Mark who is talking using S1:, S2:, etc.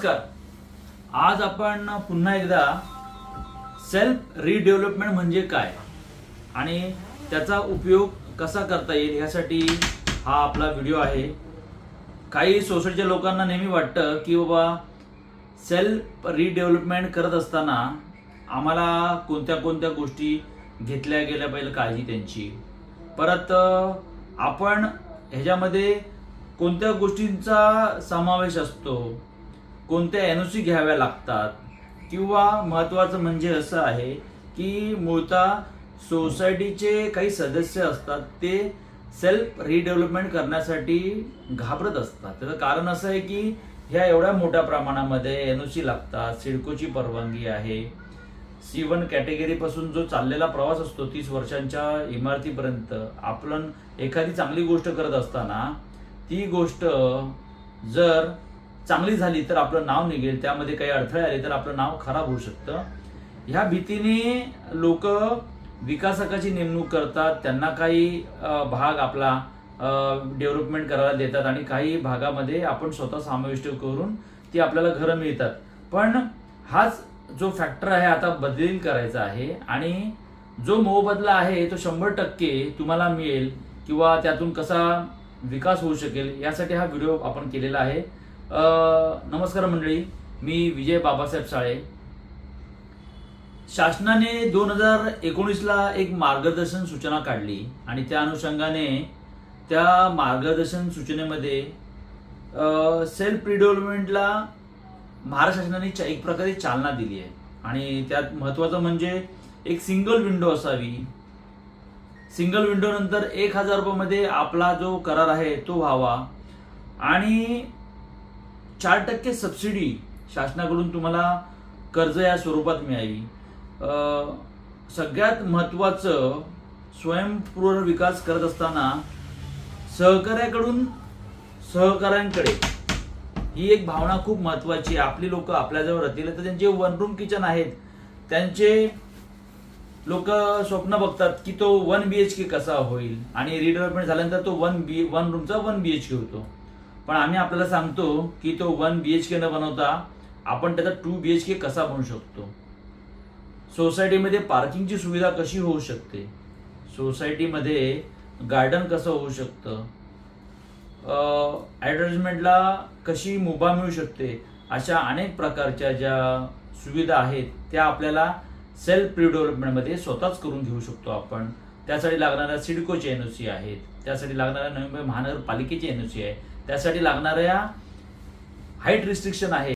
S1: नमस्कार. आज आपण पुन्हा एकदा सेल्फ रिडेव्हलपमेंट म्हणजे काय आणि त्याचा उपयोग कसा करता येईल यासाठी हा आपला व्हिडिओ आहे. काही सोसायटीच्या लोकांना नेहमी वाटतं की बाबा सेल्फ रिडेव्हलपमेंट करत असताना आम्हाला कोणत्या कोणत्या गोष्टी घेतल्या गेल्या पाहिजे, काळजी त्यांची. परत आपण ह्याच्यामध्ये कोणत्या गोष्टींचा समावेश असतो, कोणत्या एनओसी घ्याव्या लागतात, किंवा महत्त्वाचं म्हणजे असं आहे की मूळतः सोसायटीचे काही सदस्य असतात ते सेल्फ रिडेव्हलपमेंट करण्यासाठी घाबरत असतात. त्याचं कारण असं आहे की ह्या एवढ्या मोठ्या प्रमाणामध्ये एनओसी लागतात, सिडकोची परवानगी आहे, C1 कॅटेगरीपासून जो चाललेला प्रवास असतो 30 वर्षांच्या इमारतीपर्यंत, आपण एखादी चांगली गोष्ट करत असताना ती गोष्ट जर चांगली झाली तर आपलं नाव निघेल, त्यामध्ये काही अडथळे आले तर आपलं नाव खराब होऊ शकतं. ह्या भीतीने लोक विकासकाची नेमणूक करतात, त्यांना काही भाग आपला डेव्हलपमेंट करायला देतात आणि काही भागामध्ये आपण स्वतः समाविष्ट करून ती आपल्याला घरं मिळतात. पण हाच जो फॅक्टर आहे आता बदलील करायचा आहे आणि जो मोबदला आहे तो 100% तुम्हाला मिळेल किंवा त्यातून कसा विकास होऊ शकेल यासाठी हा व्हिडिओ आपण केलेला आहे. नमस्कार मंडळी, मी विजय बाबासाहेब साळे. शासनाने 2019ला एक मार्गदर्शन सूचना काढली आणि त्या अनुषंगाने त्या मार्गदर्शन सूचनेमध्ये सेल्फ रिडेव्हलपमेंटला महाराष्ट्र शासनाने एक प्रकारे चालना दिली आहे. आणि त्यात महत्वाचं म्हणजे एक सिंगल विंडो असावी. सिंगल विंडो नंतर 1000 रुपयामध्ये आपला जो करार आहे तो व्हावा आणि 4% सबसिडी शासनाकडून तुम्हाला कर्ज या स्वरूपात मिळावी. सगळ्यात महत्वाचं, स्वयंपूर्ण विकास करत असताना सहकाऱ्यांकडे ही एक भावना खूप महत्वाची आहे. आपली लोक आपल्याजवळ राहतील तर त्यांचे 1 रूम किचन आहेत, त्यांचे लोक स्वप्न बघतात की तो 1 BHK कसा होईल आणि रिडेव्हलपमेंट झाल्यानंतर तो 1 रूमचा 1 BHK होतो. पण आम्ही आपल्याला सांगतो की तो 1 BHK न बनवता आपण त्याचा 2 BHK कसा बनवू शकतो. सोसायटीमध्ये पार्किंगची सुविधा कशी होऊ शकते, सोसायटीमध्ये गार्डन कसं होऊ शकतं, ॲडव्हर्टाइजमेंटला कशी मुभा मिळू शकते, अशा अनेक प्रकारच्या ज्या सुविधा आहेत त्या आपल्याला सेल्फ रिडेव्हलपमेंटमध्ये स्वतःच करून घेऊ शकतो आपण. त्यासाठी लागणाऱ्या सिडकोचे एनओसी आहेत, त्यासाठी लागणाऱ्या नवी मुंबई महानगरपालिकेची एनओसी आहे, त्यासाठी लागणाऱ्या हाईट रिस्ट्रिक्शन आहे.